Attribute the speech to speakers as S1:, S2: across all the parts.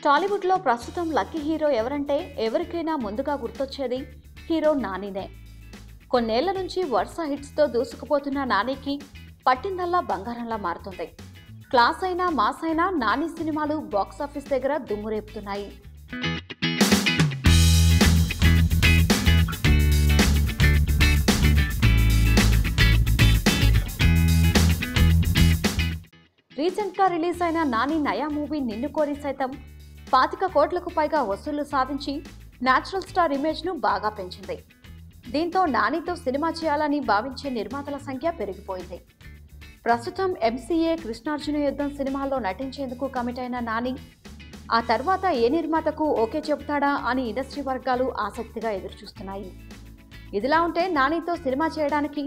S1: టాలీవుడ్లో ప్రస్తుతం lucky hero ఎవరంటే ఎవరికైనా ముందుగా గుర్తొచ్చేది హీరో నానినే. కొన్నేళ్ల నుంచి వరుస హిట్స్తో దూసుకుపోతున్న నానికి పట్టిందల్లా బంగారంలా మారుతుంది. క్లాస్ అయినా మాస్ అయినా నాని సినిమాలు బాక్సాఫీస్ దగ్గర దుమ్మురేపుతున్నాయి. రీసెంట్గా రిలీజ్ అయిన నాని నయా మూవీ నిన్ను కోరి సైతం 25 కోట్లకు పైగా వసూళ్లు సాధించి నేచురల్ స్టార్ ఇమేజ్ను బాగా పెంచింది. దీంతో నానితో సినిమా చేయాలని భావించే నిర్మాతల సంఖ్య పెరిగిపోయింది. ప్రస్తుతం ఎంసీఏ, కృష్ణార్జున యుద్ధం సినిమాల్లో నటించేందుకు కమిట్ అయిన నాని ఆ తర్వాత ఏ నిర్మాతకు ఓకే చెబుతాడా అని ఇండస్ట్రీ వర్గాలు ఆసక్తిగా ఎదురుచూస్తున్నాయి. ఇదిలా ఉంటే నానితో సినిమా చేయడానికి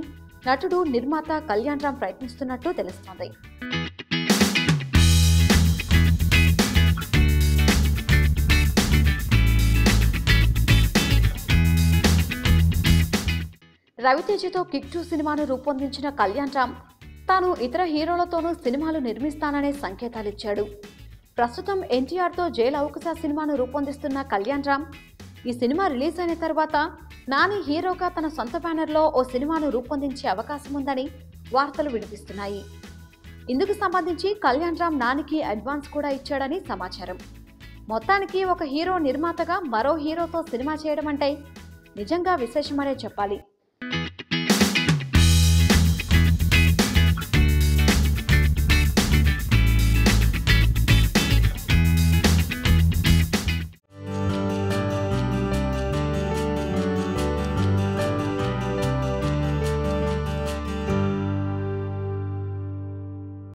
S1: నటుడు, నిర్మాత కళ్యాణ్ రామ్ ప్రయత్నిస్తున్నట్టు తెలుస్తోంది. రవితేజతో కిక్ 2 సినిమాను రూపొందించిన కళ్యాణ్ రామ్ తాను ఇతర హీరోలతోనూ సినిమాలు నిర్మిస్తాననే సంకేతాలిచ్చాడు. ప్రస్తుతం ఎన్టీఆర్తో జైల్ అవకాశ సినిమాను రూపొందిస్తున్న కళ్యాణ్ రామ్ ఈ సినిమా రిలీజ్ అయిన తర్వాత నాని హీరోగా తన సొంత బ్యానర్లో ఓ సినిమాను రూపొందించే అవకాశం ఉందని వార్తలు వినిపిస్తున్నాయి. ఇందుకు సంబంధించి కళ్యాణ్ రామ్ నానికి అడ్వాన్స్ కూడా ఇచ్చాడని సమాచారం. మొత్తానికి ఒక హీరో నిర్మాతగా మరో హీరోతో సినిమా చేయడం అంటే నిజంగా విశేషమనే చెప్పాలి.